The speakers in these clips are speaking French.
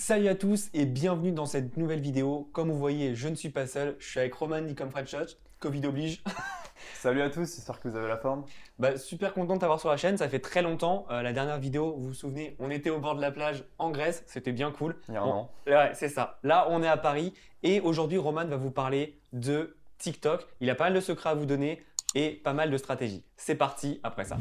Salut à tous et bienvenue dans cette nouvelle vidéo. Comme vous voyez, je ne suis pas seul, je suis avec Roman Nicom Fredshot, Covid oblige. Salut à tous, j'espère que vous avez la forme. Super content de t'avoir sur la chaîne, ça fait très longtemps. La dernière vidéo, vous vous souvenez, on était au bord de la plage en Grèce, c'était bien cool. Il y a un an. Ouais, c'est ça. Là, on est à Paris et aujourd'hui, Roman va vous parler de TikTok. Il a pas mal de secrets à vous donner et pas mal de stratégies. C'est parti après ça.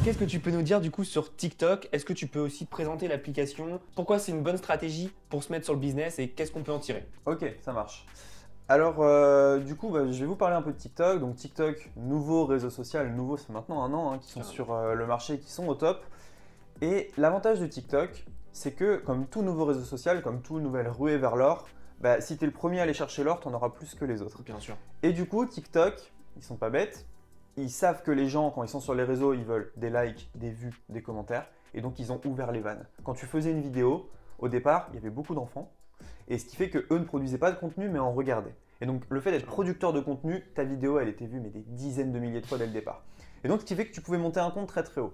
Qu'est-ce que tu peux nous dire du coup sur TikTok? Est-ce que tu peux aussi te présenter l'application? Pourquoi c'est une bonne stratégie pour se mettre sur le business et qu'est-ce qu'on peut en tirer? Ok, ça marche. Alors, du coup, je vais vous parler un peu de TikTok. Donc, TikTok, nouveau réseau social, nouveau, c'est maintenant un an, qui sont sur le marché, qui sont au top. Et l'avantage de TikTok, c'est que, comme tout nouveau réseau social, comme toute nouvelle ruée vers l'or, si tu es le premier à aller chercher l'or, tu en auras plus que les autres. Bien sûr. Et du coup, TikTok, ils sont pas bêtes. Ils savent que les gens, quand ils sont sur les réseaux, ils veulent des likes, des vues, des commentaires. Et donc, ils ont ouvert les vannes. Quand tu faisais une vidéo, au départ, il y avait beaucoup d'enfants. Et ce qui fait qu'eux ne produisaient pas de contenu, mais en regardaient. Et donc, le fait d'être producteur de contenu, ta vidéo, elle était vue mais des dizaines de milliers de fois dès le départ. Et donc, ce qui fait que tu pouvais monter un compte très très haut.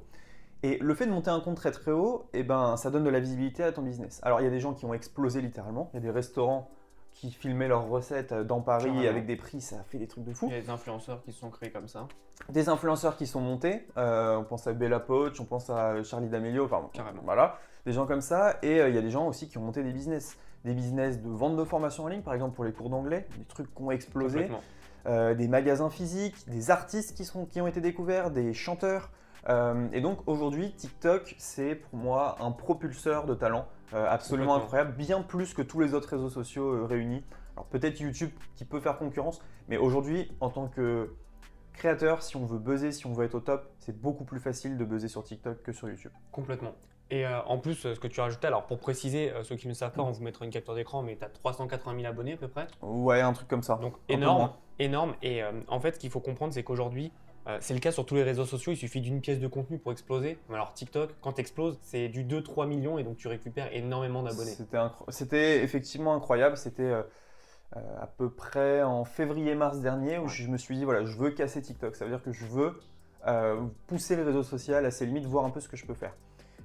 Et le fait de monter un compte très très haut, ça donne de la visibilité à ton business. Alors, il y a des gens qui ont explosé littéralement. Il y a des restaurants qui filmaient leurs recettes dans Paris avec des prix, ça a fait des trucs de fou. Il y a des influenceurs qui se sont créés comme ça. Des influenceurs qui sont montés, on pense à Bella Poach, on pense à Charlie D'Amelio, enfin Carrément. voilà, des gens comme ça. Et il y a des gens aussi qui ont monté des business de vente de formation en ligne, par exemple pour les cours d'anglais, des trucs qui ont explosé, des magasins physiques, des artistes qui ont été découverts, des chanteurs. Et donc aujourd'hui, TikTok, c'est pour moi un propulseur de talent absolument incroyable, bien plus que tous les autres réseaux sociaux réunis. Alors peut-être YouTube qui peut faire concurrence, mais aujourd'hui, en tant que créateur, si on veut buzzer, si on veut être au top, c'est beaucoup plus facile de buzzer sur TikTok que sur YouTube. Complètement. Et en plus, ce que tu as rajouté, alors pour préciser, ceux qui ne savent pas, on vous mettra une capture d'écran, mais tu as 380 000 abonnés à peu près. Ouais, un truc comme ça. Donc énorme, énorme. Et en fait, ce qu'il faut comprendre, c'est qu'aujourd'hui, c'est le cas sur tous les réseaux sociaux, il suffit d'une pièce de contenu pour exploser. Alors TikTok, quand tu exploses, c'est du 2-3 millions et donc tu récupères énormément d'abonnés. C'était effectivement incroyable. C'était à peu près en février-mars dernier où je me suis dit, voilà, je veux casser TikTok. Ça veut dire que je veux pousser le réseau social à ses limites, voir un peu ce que je peux faire.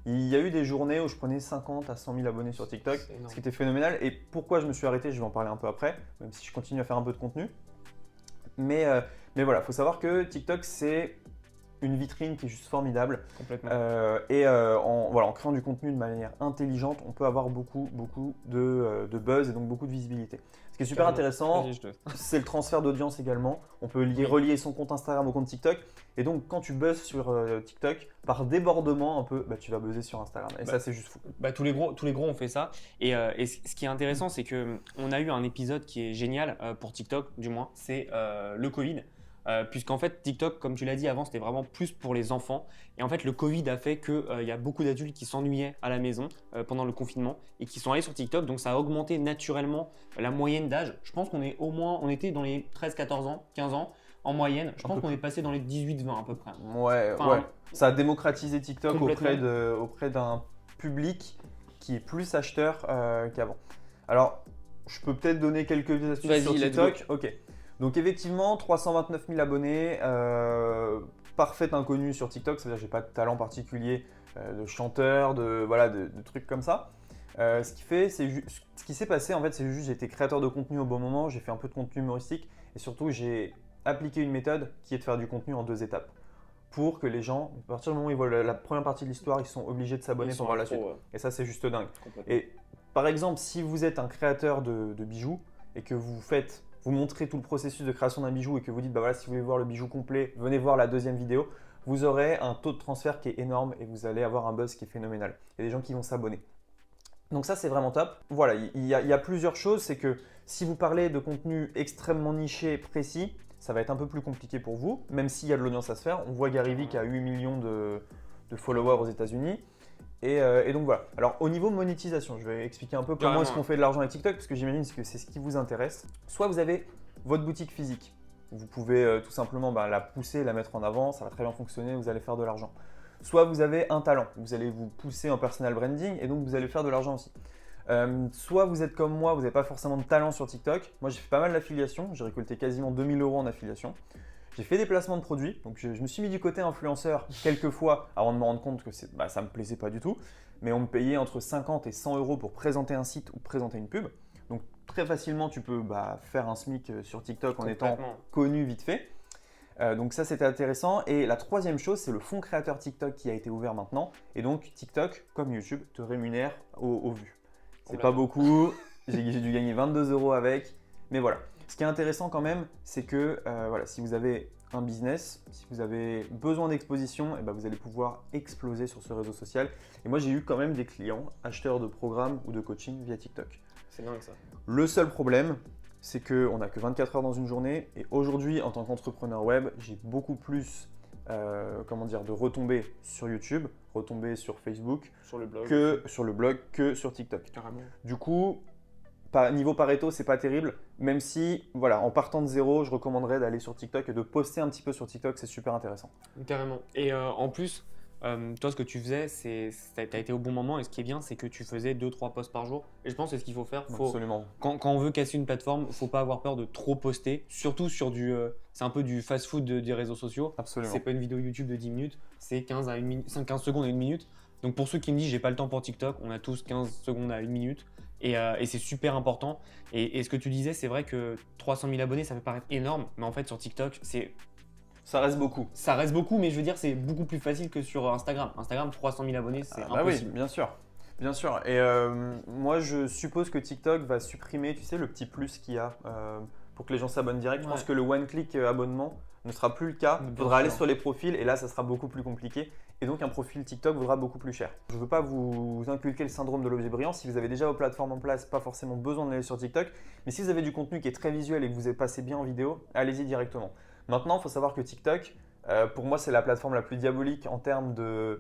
Il y a eu des journées où je prenais 50 à 100 000 abonnés sur TikTok, ce qui était phénoménal. Et pourquoi je me suis arrêté, je vais en parler un peu après, même si je continue à faire un peu de contenu. Mais voilà, il faut savoir que TikTok, c'est une vitrine qui est juste formidable. Complètement. En créant du contenu de manière intelligente, on peut avoir beaucoup de buzz et donc beaucoup de visibilité. Ce qui est super intéressant, c'est le transfert d'audience également. On peut relier son compte Instagram au compte TikTok. Et donc, quand tu buzzes sur TikTok, par débordement un peu, tu vas buzzer sur Instagram. Et ça, c'est juste fou. Tous les gros ont fait ça. Et ce qui est intéressant, c'est qu'on a eu un épisode qui est génial pour TikTok, du moins, c'est le Covid. Puisqu'en fait, TikTok, comme tu l'as dit avant, c'était vraiment plus pour les enfants. Et en fait, le Covid a fait qu'il y a beaucoup d'adultes qui s'ennuyaient à la maison pendant le confinement et qui sont allés sur TikTok. Donc, ça a augmenté naturellement la moyenne d'âge. Je pense on était dans les 13, 14 ans, 15 ans en moyenne. Je pense qu'on est passé dans les 18-20 à peu près. Ouais. Ça a démocratisé TikTok auprès d'un public qui est plus acheteur qu'avant. Alors, je peux peut-être donner quelques astuces sur TikTok. Ok. Donc effectivement, 329 000 abonnés, parfait inconnu sur TikTok, c'est-à-dire que j'ai pas de talent particulier de chanteur, de trucs comme ça. Ce qui s'est passé en fait, c'est juste j'ai été créateur de contenu au bon moment, j'ai fait un peu de contenu humoristique et surtout j'ai appliqué une méthode qui est de faire du contenu en 2 étapes. Pour que les gens, à partir du moment où ils voient la première partie de l'histoire, ils sont obligés de s'abonner pour voir la suite. Et ça, c'est juste dingue. Et par exemple, si vous êtes un créateur de bijoux et que vous montrez tout le processus de création d'un bijou et que vous dites, si vous voulez voir le bijou complet, venez voir la deuxième vidéo, vous aurez un taux de transfert qui est énorme et vous allez avoir un buzz qui est phénoménal. Il y a des gens qui vont s'abonner. Donc ça, c'est vraiment top. Voilà, il y a plusieurs choses. C'est que si vous parlez de contenu extrêmement niché, précis, ça va être un peu plus compliqué pour vous, même s'il y a de l'audience à se faire. On voit Gary Vee qui a 8 millions de followers aux États-Unis. Et donc voilà. Alors au niveau monétisation, je vais expliquer un peu comment est-ce qu'on fait de l'argent avec TikTok, parce que j'imagine que c'est ce qui vous intéresse. Soit vous avez votre boutique physique. Vous pouvez tout simplement la pousser, la mettre en avant, ça va très bien fonctionner, vous allez faire de l'argent. Soit vous avez un talent, vous allez vous pousser en personal branding et donc vous allez faire de l'argent aussi. Soit vous êtes comme moi, vous n'avez pas forcément de talent sur TikTok. Moi, j'ai fait pas mal d'affiliation. J'ai récolté quasiment 2000 € en affiliation. J'ai fait des placements de produits. Donc, je me suis mis du côté influenceur quelques fois avant de me rendre compte que ça ne me plaisait pas du tout. Mais on me payait entre 50 et 100 € pour présenter un site ou présenter une pub. Donc, très facilement, tu peux faire un SMIC sur TikTok en étant connu vite fait. Donc ça, c'était intéressant. Et la troisième chose, c'est le fonds créateur TikTok qui a été ouvert maintenant. Et donc, TikTok, comme YouTube, te rémunère au vu. C'est pas beaucoup. J'ai dû gagner 22 € avec. Mais voilà. Ce qui est intéressant quand même, c'est que si vous avez un business, si vous avez besoin d'exposition, vous allez pouvoir exploser sur ce réseau social. Et moi, j'ai eu quand même des clients, acheteurs de programmes ou de coaching via TikTok. C'est dingue ça. Le seul problème, c'est qu'on n'a que 24 heures dans une journée. Et aujourd'hui, en tant qu'entrepreneur web, j'ai beaucoup plus de retombées sur YouTube, retombées sur Facebook, sur le blog, que sur TikTok. Carrément. Du coup, niveau Pareto, c'est pas terrible, même si en partant de zéro, je recommanderais d'aller sur TikTok et de poster un petit peu sur TikTok, c'est super intéressant. Carrément. Et en plus, toi, ce que tu faisais, tu as été au bon moment. Et ce qui est bien, c'est que tu faisais 2-3 posts par jour. Et je pense que c'est ce qu'il faut faire. Absolument. Quand on veut casser une plateforme, il ne faut pas avoir peur de trop poster. Surtout sur c'est un peu du fast-food des réseaux sociaux. Absolument. C'est pas une vidéo YouTube de 10 minutes, c'est 15 secondes à 1 minute. Donc pour ceux qui me disent j'ai pas le temps pour TikTok, on a tous 15 secondes à 1 minute. Et c'est super important. Et ce que tu disais, c'est vrai que 300 000 abonnés, ça peut paraître énorme. Mais en fait, sur TikTok, ça reste beaucoup. Ça reste beaucoup, mais je veux dire, c'est beaucoup plus facile que sur Instagram. Instagram, 300 000 abonnés, c'est impossible. Oui, bien sûr. Bien sûr. Et moi, je suppose que TikTok va supprimer, tu sais, le petit plus qu'il y a pour que les gens s'abonnent direct. Je pense que le one-click abonnement ne sera plus le cas. Il faudra aller sur les profils et là, ça sera beaucoup plus compliqué. Et donc, un profil TikTok vaudra beaucoup plus cher. Je ne veux pas vous inculquer le syndrome de l'objet brillant. Si vous avez déjà vos plateformes en place, pas forcément besoin d'aller sur TikTok. Mais si vous avez du contenu qui est très visuel et que vous passez bien en vidéo, allez-y directement. Maintenant, il faut savoir que TikTok, pour moi, c'est la plateforme la plus diabolique en termes de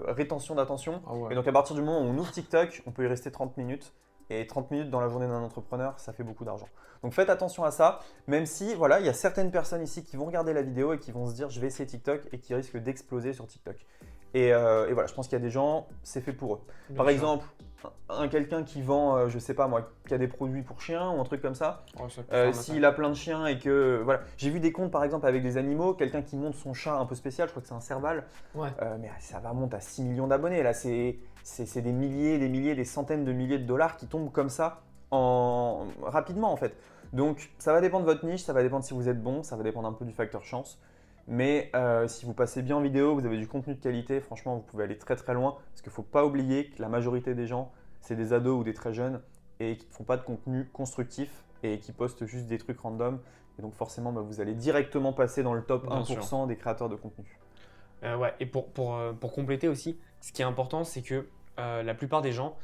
rétention d'attention. Ah ouais. Et donc, à partir du moment où on ouvre TikTok, on peut y rester 30 minutes. Et 30 minutes dans la journée d'un entrepreneur, ça fait beaucoup d'argent. Donc, faites attention à ça, même si, il y a certaines personnes ici qui vont regarder la vidéo et qui vont se dire « je vais essayer TikTok » et qui risquent d'exploser sur TikTok. Et voilà, je pense qu'il y a des gens, c'est fait pour eux. Par exemple, quelqu'un qui vend, je sais pas moi, qui a des produits pour chiens ou un truc comme ça, s'il a plein de chiens et que, j'ai vu des comptes par exemple avec des animaux, quelqu'un qui monte son chat un peu spécial, je crois que c'est un serval, mais ça va monter à 6 millions d'abonnés, là c'est des milliers, des centaines de milliers de dollars qui tombent comme ça rapidement en fait. Donc ça va dépendre de votre niche, ça va dépendre si vous êtes bon, ça va dépendre un peu du facteur chance. Mais si vous passez bien en vidéo, vous avez du contenu de qualité, franchement, vous pouvez aller très très loin. Parce qu'il ne faut pas oublier que la majorité des gens, c'est des ados ou des très jeunes et qui ne font pas de contenu constructif et qui postent juste des trucs random. Et donc forcément, vous allez directement passer dans le top 1% des créateurs de contenu. Et pour compléter aussi, ce qui est important, c'est que la plupart des gens,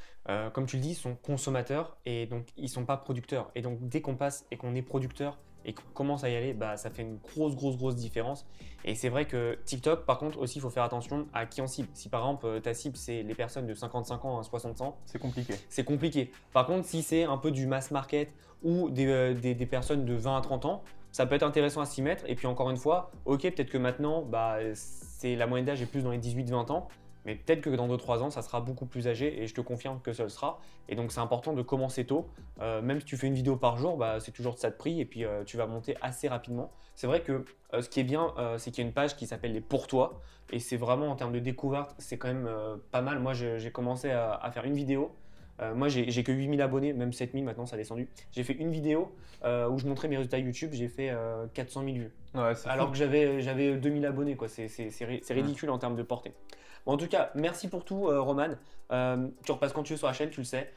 comme tu le dis, sont consommateurs et donc ils ne sont pas producteurs. Et donc dès qu'on passe et qu'on est producteur, et qu'on commence à y aller, ça fait une grosse différence. Et c'est vrai que TikTok, par contre, aussi, il faut faire attention à qui on cible. Si par exemple, ta cible, c'est les personnes de 55 ans à 60 ans, c'est compliqué. C'est compliqué. Par contre, si c'est un peu du mass market ou des personnes de 20 à 30 ans, ça peut être intéressant à s'y mettre. Et puis encore une fois, ok, peut-être que maintenant, la moyenne d'âge est plus dans les 18-20 ans. Mais peut-être que dans 2-3 ans, ça sera beaucoup plus âgé et je te confirme que ça le sera. Et donc, c'est important de commencer tôt. Même si tu fais une vidéo par jour, c'est toujours de ça de prix et puis tu vas monter assez rapidement. C'est vrai que ce qui est bien, c'est qu'il y a une page qui s'appelle les Pour Toi. Et c'est vraiment en termes de découverte, c'est quand même pas mal. Moi, j'ai commencé à faire une vidéo. Moi, j'ai que 8000 abonnés, même 7000 maintenant, ça a descendu. J'ai fait une vidéo où je montrais mes résultats YouTube, j'ai fait 400 000 vues. Ouais, alors que j'avais 2000 abonnés, quoi. C'est ridicule en termes de portée. Bon, en tout cas, merci pour tout, Roman. Tu repasses quand tu veux sur la chaîne, tu le sais.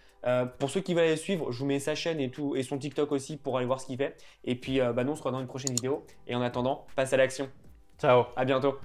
Pour ceux qui veulent aller suivre, je vous mets sa chaîne et son TikTok aussi pour aller voir ce qu'il fait. Et puis, nous, on se revoit dans une prochaine vidéo. Et en attendant, passe à l'action. Ciao. À bientôt.